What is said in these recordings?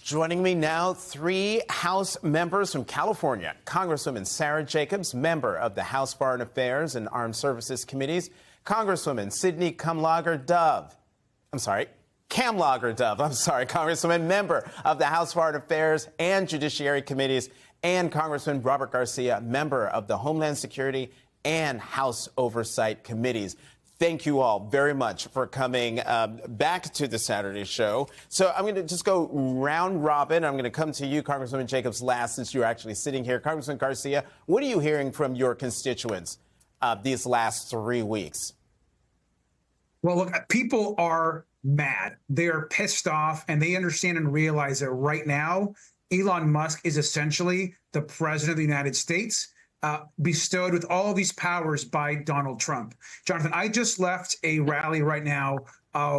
Joining me now, three House members from California. Congresswoman Sara Jacobs, member of the House Foreign Affairs and Armed Services Committees. Congresswoman Sydney Kamlager-Dove. Congresswoman, member of the House Foreign Affairs and Judiciary Committees. And Congressman Robert Garcia, member of the Homeland Security and House Oversight Committees. Thank you all very much for coming back to the Saturday show. So I'm going to just go round robin. I'm going to come to you, Congresswoman Jacobs, last, since you're actually sitting here. Congressman Garcia, what are you hearing from your constituents these last 3 weeks? Well, look, people are mad. They're pissed off, and they understand and realize that right now, Elon Musk is essentially the president of the United States, bestowed with all of these powers by Donald Trump. Jonathan, I just left a rally right now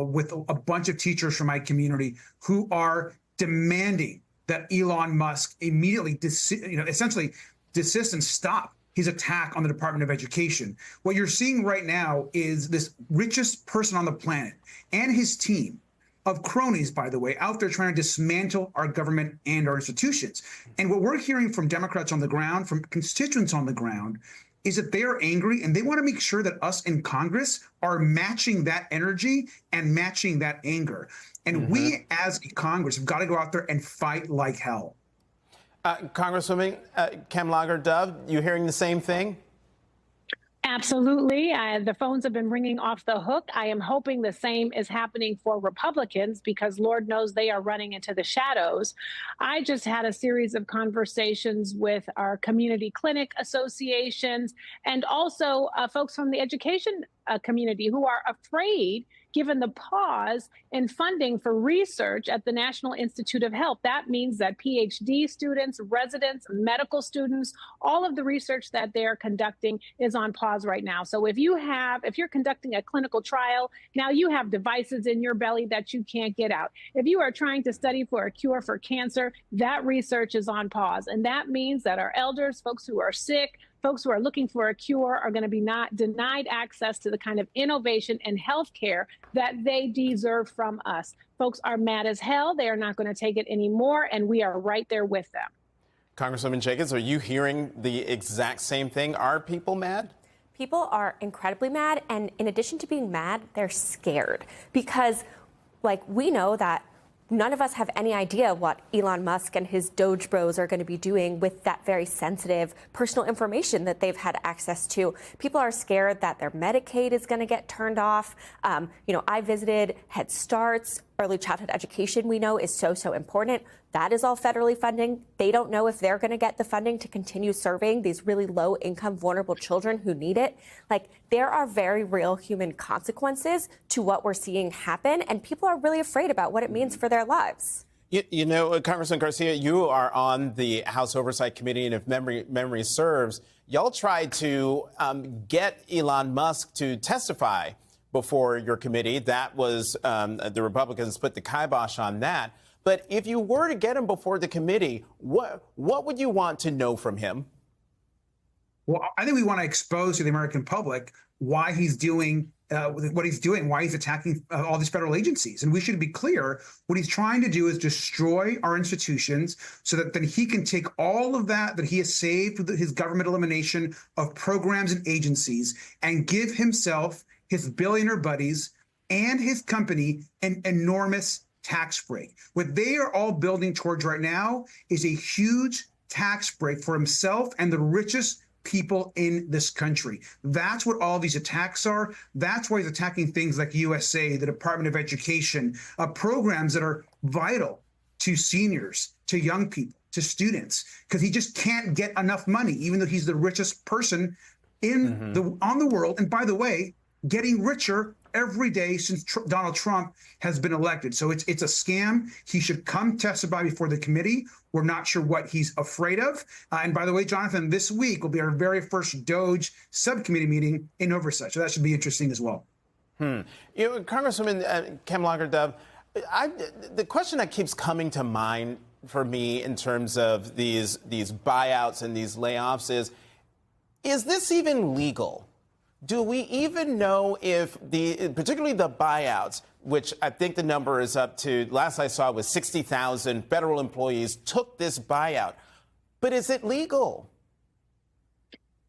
with a bunch of teachers from my community who are demanding that Elon Musk immediately, essentially desist and stop his attack on the Department of Education. What you're seeing right now is this richest person on the planet and his team of cronies, by the way, out there trying to dismantle our government and our institutions. And what we're hearing from Democrats on the ground, from constituents on the ground, is that they are angry and they want to make sure that us in Congress are matching that energy and matching that anger. And we as a Congress have got to go out there and fight like hell. Congresswoman Kamlager-Dove, you hearing the same thing? Absolutely. The phones have been ringing off the hook. I am hoping the same is happening for Republicans because Lord knows they are running into the shadows. I just had a series of conversations with our community clinic associations and also folks from the education community who are afraid, given the pause in funding for research at the National Institute of Health. That means that PhD students, residents, medical students, all of the research that they're conducting is on pause right now. So if you're conducting a clinical trial, now you have devices in your belly that you can't get out. If you are trying to study for a cure for cancer, that research is on pause. And that means that our elders, folks who are sick, folks who are looking for a cure are going to be not denied access to the kind of innovation and health care that they deserve from us. Folks are mad as hell. They are not going to take it anymore, and we are right there with them. Congresswoman Jacobs, are you hearing the exact same thing? Are people mad? People are incredibly mad, and in addition to being mad, they're scared because, we know that none of us have any idea what Elon Musk and his Doge bros are going to be doing with that very sensitive personal information that they've had access to. People are scared that their Medicaid is going to get turned off. I visited Head Starts. Early childhood education, we know, is so important. That is all federally funding. They don't know if they're going to get the funding to continue serving these really low-income, vulnerable children who need it. There are very real human consequences to what we're seeing happen, and people are really afraid about what it means for their lives. Congressman Garcia, you are on the House Oversight Committee, and if memory serves, y'all tried to get Elon Musk to testify before your committee. That was the Republicans put the kibosh on that. But if you were to get him before the committee, what would you want to know from him? Well, I think we want to expose to the American public why he's doing what he's doing, why he's attacking all these federal agencies. And we should be clear, what he's trying to do is destroy our institutions so that then he can take all of that he has saved with his government elimination of programs and agencies and give himself, his billionaire buddies, and his company an enormous tax break. What they are all building towards right now is a huge tax break for himself and the richest people in this country. That's what all these attacks are. That's why he's attacking things like USA, the Department of Education, programs that are vital to seniors, to young people, to students, because he just can't get enough money, even though he's the richest person on the world. And by the way, getting richer every day since Donald Trump has been elected. So it's a scam. He should come testify before the committee. We're not sure what he's afraid of. And by the way, Jonathan, this week will be our very first DOGE subcommittee meeting in oversight. So that should be interesting as well. Congresswoman Kamlager-Dove, the question that keeps coming to mind for me in terms of these buyouts and these layoffs is this even legal? Do we even know if particularly the buyouts, which I think the number is up to, last I saw, was 60,000 federal employees took this buyout. But is it legal?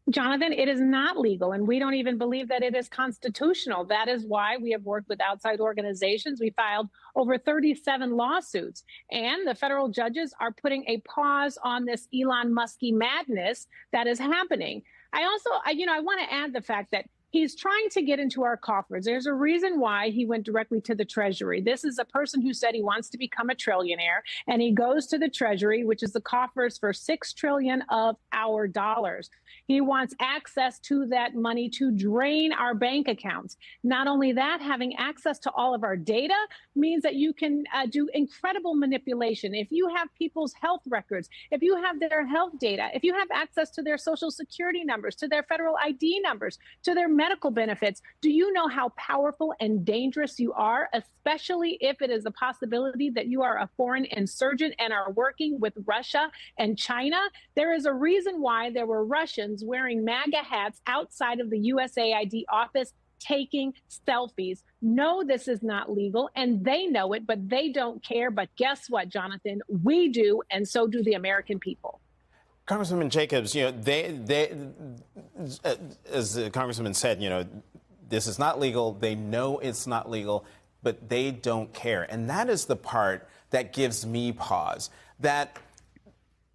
Jonathan, it is not legal, and we don't even believe that it is constitutional. That is why we have worked with outside organizations. We filed over 37 lawsuits, and the federal judges are putting a pause on this Elon Musky madness that is happening. I want to add the fact that he's trying to get into our coffers. There's a reason why he went directly to the Treasury. This is a person who said he wants to become a trillionaire, and he goes to the Treasury, which is the coffers for $6 trillion of our dollars. He wants access to that money to drain our bank accounts. Not only that, having access to all of our data means that you can do incredible manipulation. If you have people's health records, if you have their health data, if you have access to their social security numbers, to their federal ID numbers, to their medical benefits, do you know how powerful and dangerous you are, especially if it is a possibility that you are a foreign insurgent and are working with Russia and China? There is a reason why there were Russians wearing MAGA hats outside of the USAID office taking selfies. No, this is not legal, and they know it, but they don't care. But guess what, Jonathan? We do, and so do the American people. Congresswoman Jacobs, as the Congresswoman said, this is not legal. They know it's not legal, but they don't care. And that is the part that gives me pause. That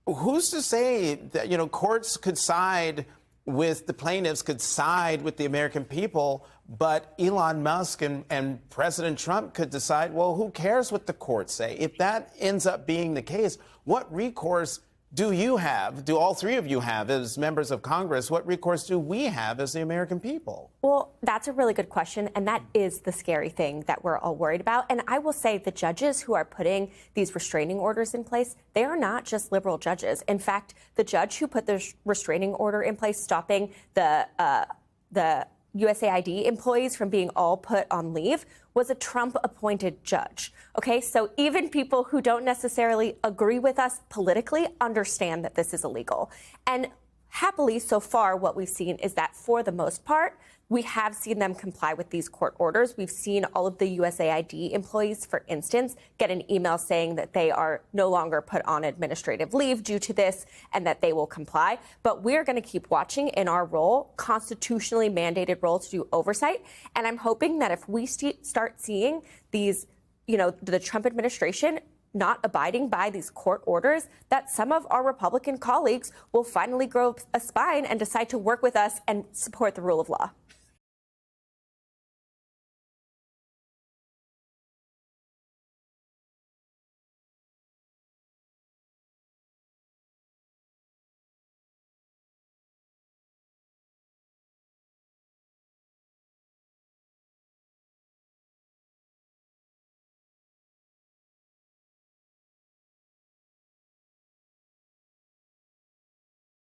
who's to say that, courts could side with the plaintiffs, could side with the American people, but Elon Musk and President Trump could decide, well, who cares what the courts say? If that ends up being the case, what recourse do you have? Do all three of you have as members of Congress? What recourse do we have as the American people? Well, that's a really good question. And that is the scary thing that we're all worried about. And I will say the judges who are putting these restraining orders in place, they are not just liberal judges. In fact, the judge who put the restraining order in place, stopping the USAID employees from being all put on leave, was a Trump-appointed judge. Okay, so even people who don't necessarily agree with us politically understand that this is illegal. And happily, so far, what we've seen is that for the most part, we have seen them comply with these court orders. We've seen all of the USAID employees, for instance, get an email saying that they are no longer put on administrative leave due to this and that they will comply. But we're going to keep watching in our role, constitutionally mandated role to do oversight. And I'm hoping that if we start seeing these, the Trump administration not abiding by these court orders, that some of our Republican colleagues will finally grow a spine and decide to work with us and support the rule of law.